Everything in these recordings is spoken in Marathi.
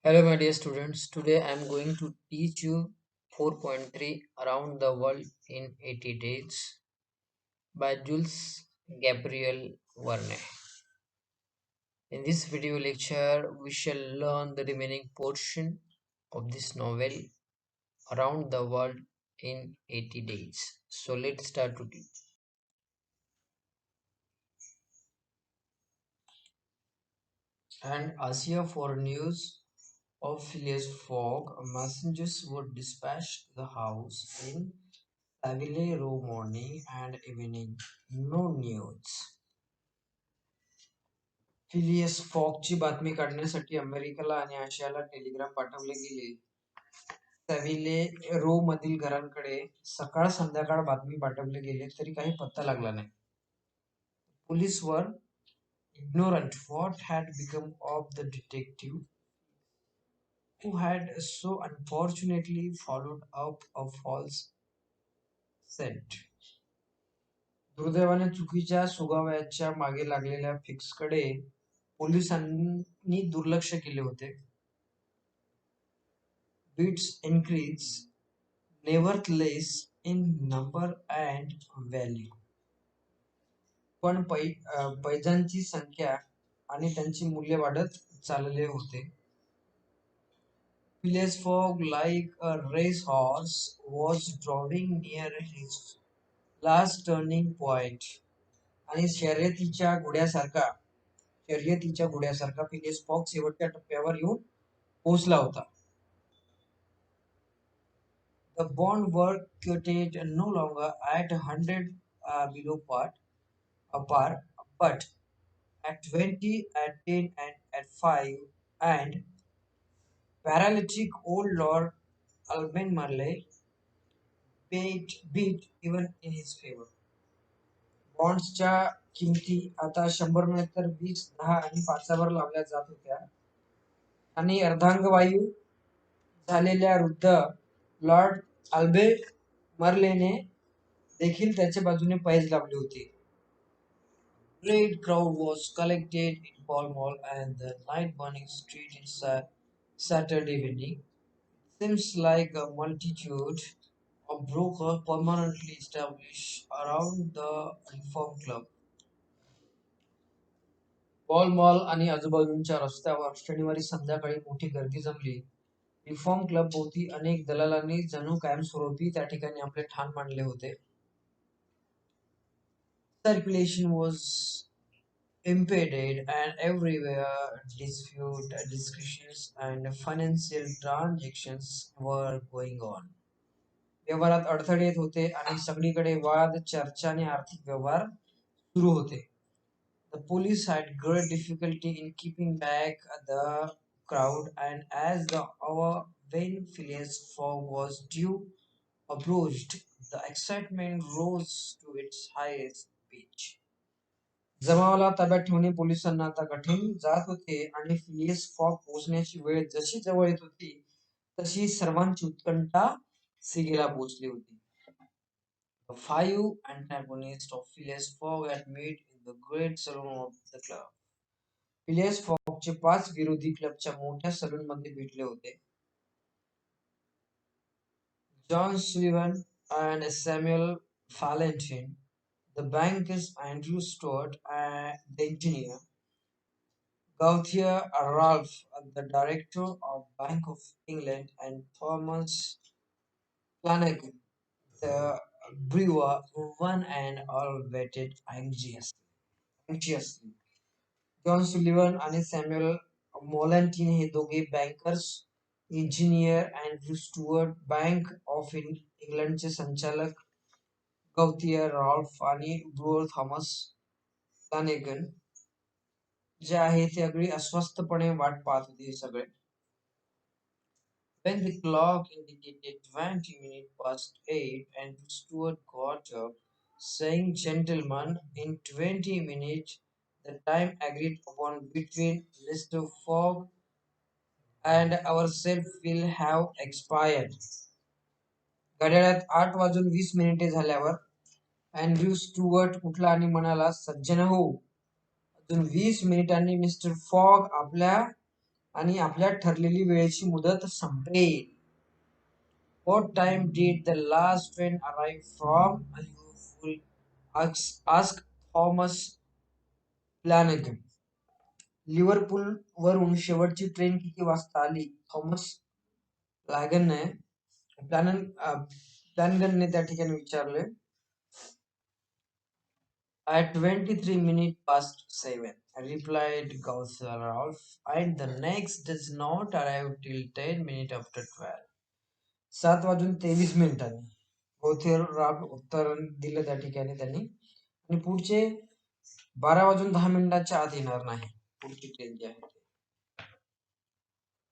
Hello, my dear students. Today I am going to teach you 4.3 Around the World in 80 Days by Jules Gabriel Verne. In this video lecture, we shall learn the remaining portion of this novel Around the World in 80 Days. So let's start to teach. And Asia for news of Phileas Fogg, messengers were dispatched to the house in Savile Row morning and evening. No news. Phileas फॉगची बातमी काढण्यासाठी अमेरिकेला आणि आशियाला टेलिग्राम पाठवले गेले. सॅव्हिले रो मधील घरांकडे सकाळ संध्याकाळ बातमी पाठवले गेले तरी काही पत्ता लागला नाही. पोलीस वर ignorant what had become of the detective who had so unfortunately followed up a false scent. दुर्दैवाने चुकीच्या सुगाव्याच्या मागे लागलेल्या फिक्सकडे पोलिसांनी दुर्लक्ष केले होते. Beats increase nevertheless in number and value. पण पैजांची संख्या आणि त्यांचे मूल्य वाढत चालले होते. Phileas Fogg, like a racehorse, was drawing near his last turning point. आणि शर्यतीच्या घोड्यासारखा फिलियस फॉग शेवटच्या टप्प्यावर येऊन पोहोचला होता. The bond were quoted no longer at 100 below par, but at 20, at 10, and at 5, and paralytic old Lord Albemarle beat even in his favor. बॉन्ड्सच्या किमती आता 100 नाही तर 20, 10 आणि 5 लावल्या जात होत्या. आणि अर्धांगवायू झालेल्या वृद्ध लॉर्ड अल्बेमर्लेने देखील त्याच्या बाजूने पैज लावली होती. Great crowd was collected in Pall Mall and the night burning street in Saturday evening. Seems like a multitude of brokers permanently established around the Reform Club. Paul mall आणि आजूबाजूंच्या रस्त्यावर शनिवारी संध्याकाळी मोठी गर्दी जमली. रिफॉर्म क्लब भोवती अनेक दलालांनी जणू कायमस्वरूपी त्या ठिकाणी आपले ठाण मांडले होते. Circulation was impeded and everywhere dispute, discussions and financial transactions were going on. व्यवहारात अडथळे येत होते आणि सगळीकडे वाद, चर्चा आणि आर्थिक व्यवहार सुरू होते. The police had great difficulty in keeping back the crowd, and as the hour when Phileas Fogg was due approached, the excitement rose to its highest pitch. जमावाला ताब्यात ठेवणे पोलिसांना आता कठीण जात होते आणि फिलियस फॉग पोहोचण्याची वेळ जशी जवळ येत होती तशी सर्वांची उत्कंठा शिगेला पोहोचली होती. The five antagonists of Phileas Fogg had met in the great saloon of the club. Phileas फॉगचे 5 विरोधी क्लबच्या मोठ्या सलून मध्ये भेटले होते. John Sullivan and Samuel Fallentin, the bankers Andrew Stuart, the engineer, Gauthier Ralph, the director of Bank of England, and Thomas Flanagan, the brewer, one and all waited anxiously. John Sullivan आणि सॅम्युअल मॉलॅन्टिन हे दोघे bankers, engineer Andrew Stuart, bank of इंग्लंडचे संचालक गौथियर रॉल्फ आणि ब्रुअर थॉमस फ्लानेगन जे आहे ते अगदी अस्वस्थपणे वाट पाहत होते हे सगळे. When the clock indicated 20 minutes past 8, Andrew Stuart got up, saying, "Gentlemen, in 20 minutes the time agreed upon between Mr. Fogg and ourselves will have expired." घड्याळात 8:20 झाल्यावर अँड्र्यू स्टुअर्ट उठला आणि म्हणाला, "सज्जन हो, अजून 20 मिनिटांनी मिस्टर फॉग आपल्या आणि आपल्या ठरलेली वेळेची मुदत संपेल. What time did the last train arrive from? You will ask Thomas Flanagan. Liverpool वरून शेवटची ट्रेन किती वाजता आली? थॉमस फ्लॅगनने फ्लॅनगनने त्या ठिकाणी विचारले. At 23 minutes past 7, replied Gauser Rolf, and the next does not arrive till 10 minutes after 12. 7 वाजून 23 मिनिटांनी गौथियर राब उत्तर दिलं त्या ठिकाणी त्यांनी, आणि पुढचे 12 वाजून 10 मिनिटाच्या आत येणार नाही पुढची ट्रेन जी आहे.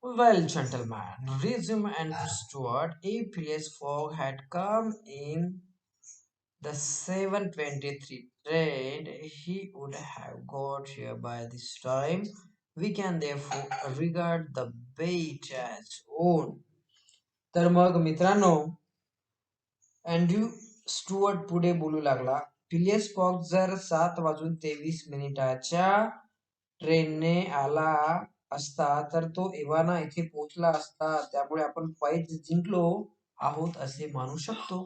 Well, gentlemen, resumed Andrew Stuart, if Phileas Fogg had come in the 7:23 train, he would have got here by this time. We can therefore regard the bait as own. तर मग मित्रांनो, अँड्र्यू स्टुअर्ट पुढे बोलू लागला. फिलियस फॉग जर 7 वाजून 23 मिनिटाच्या ट्रेनने आला असता तर तो एव्हाना इथे पोहोचला असता. त्यामुळे आपण क्वाईट जिंकलो आहोत असे मानू शकतो.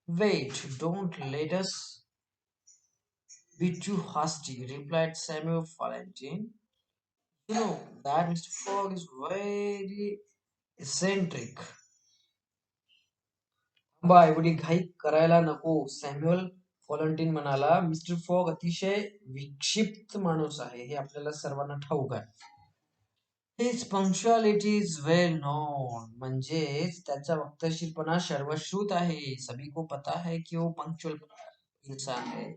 Wait, don't let us be too hasty, replied Samuel Valentine. You know that Mr. Fogg is very eccentric. बा एवढी घाई करायला नको, सॅम्युअल व्हॉलंटिन म्हणाला. मिस्टर फॉग अतिशय विक्षिप्त माणूस आहे हे आपल्याला सर्वांना ठाऊक आहे. His punctuality is well non, म्हणजेच त्याचा वक्तशीरपणा सर्वश्रुत आहे. सभी को पता है कि वो पंक्चुअल इंसान है.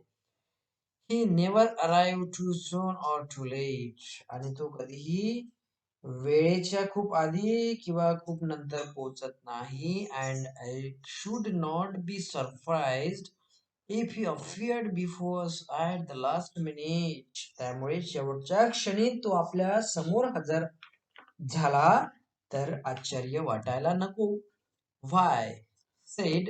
He never arrived too soon or too late, आणि तो कधीही वेळेच्या खूप आधी किंवा खूप नंतर पोहोचत नाही. And I should not be surprised if he appeared before us at the last minute. त्यामुळे शेवटच्या क्षणी तो आपल्या समोर हजर झाला तर आश्चर्य वाटायला नको. Why, said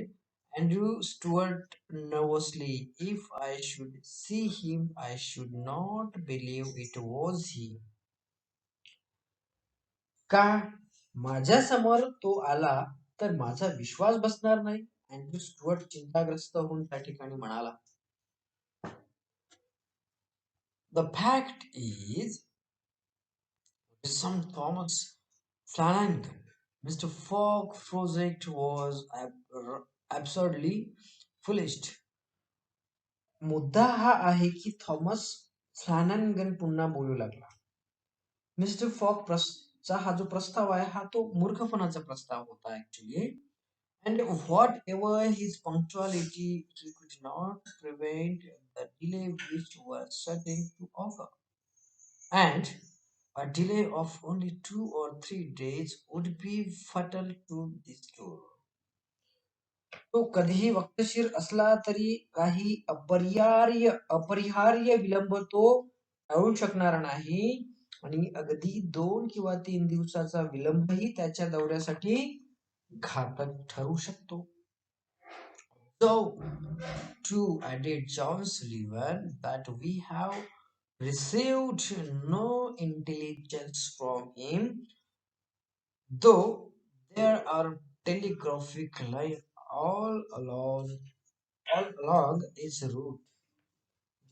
Andrew Stuart nervously, if I should see him, I should not believe it was he. का माझ्या समोर तो आला तर माझा विश्वास बसणार नाही? अँड्र्यू स्टुअर्ट चिंताग्रस्त होऊन त्या ठिकाणी म्हणाला. The fact is, some Thomas Flanagan, Mr. Fogg project was absurdly foolish. मुद्दा हा आहे की थॉमस फ्लॅनगन पुन्हा बोलू लागला. मिस्टर फॉग चा हा जो प्रस्ताव आहे हा तो मूर्खपणाचा प्रस्ताव होता actually. And whatever his punctuality, he could not prevent the delay which was certain to occur. And a delay of only 2 or 3 days would be fatal to this tour. तो कधीही वक्तशीर असला तरी काही अपरिहार्य विलंब तो टाळू शकणार नाही, आणि अगदी 2 किंवा 3 दिवसाचा विलंबही त्याच्या दौऱ्यासाठी घातक ठरू शकतो. So, too, added John Sullivan, that we have received no intelligence from him, though there are telegraphic lines all along its route.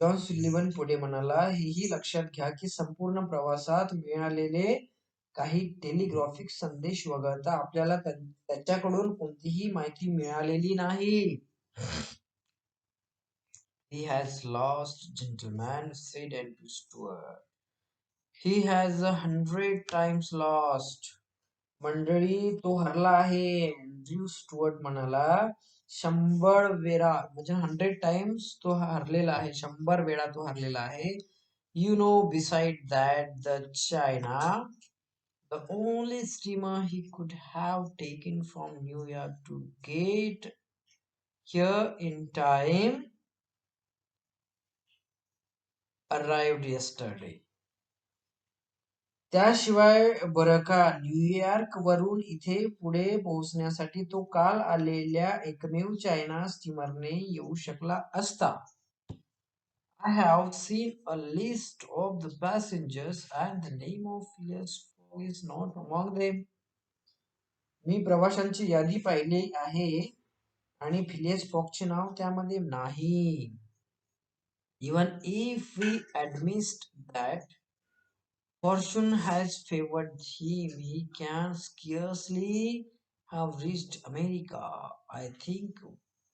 John Sullivan पुढे म्हणाला, हेही लक्षात घ्या की संपूर्ण प्रवासात मिळालेले काही टेलिग्राफिक संदेश वगळता आपल्याला त्याच्याकडून कोणतीही माहिती मिळालेली नाही. He has lost, gentlemen, said Andrew Stuart. He has 100 times lost. मंडळी, तो हरला आहे. अँड्र्यू स्टुअर्ट म्हणाला, 100 वेळा म्हणजे 100 टाइम्स तो हरलेला आहे. 100 वेळा तो हरलेला आहे. You know, beside that, the China, the only steamer he could have taken from New York to get here in time, arrived yesterday. त्याशिवाय बरं का, न्यूयॉर्क वरून इथे पुढे पोहोचण्यासाठी तो काल आलेल्या एकमेव चायना स्टीमरने येऊ शकला असता. I have seen a list of the passengers and the name of Phileas is not among them. मी प्रवाशांची यादी पाहिली आहे आणि फिलियस फॉकचे नाव त्यामध्ये नाही. Even if we admit that fortune has favored him, he can scarcely have reached America. I think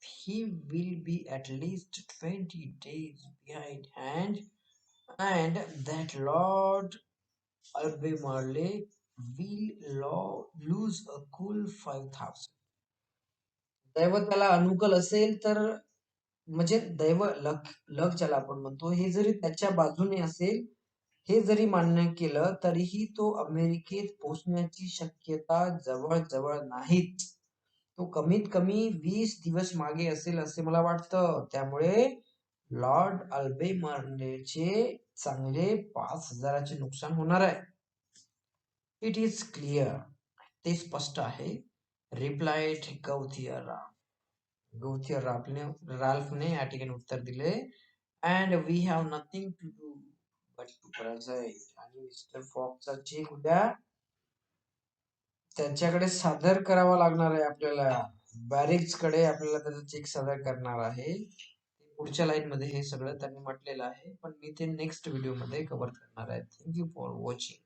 he will be at least 20 days behind hand, and that Lord Albemarle will lose a cool 5,000. दैव त्याला अनुकूल असेल तर म्हणजे दैव लक लक ज्याला आपण म्हणतो हे जरी त्याच्या बाजूने असेल हे जरी मान्य केलं तरीही तो अमेरिकेत पोहोचण्याची शक्यता जवळ जवळ नाहीच. तो कमीत कमी 20 दिवस मागे असेल असे मला वाटतं. त्यामुळे लॉर्ड अल्बेमार्लेचे चांगले 5,000चे नुकसान होणार आहे. It is clear. ते स्पष्ट आहे. रिप्लाइड गौथियर राल्फने या ठिकाणी उत्तर दिले. And we have nothing to do but to present. आणि मिस्टर फॉक्सचा चेक उद्या त्यांच्याकडे सादर करावा लागणार आहे आपल्याला. बॅरिक्स कडे आपल्याला त्याचा चेक सादर करणार आहे. पुढच्या लाईन मध्ये हे सगळं त्यांनी म्हटलेलं आहे पण मी ते नेक्स्ट व्हिडिओ मध्ये कव्हर करणार आहे. Thank you for watching.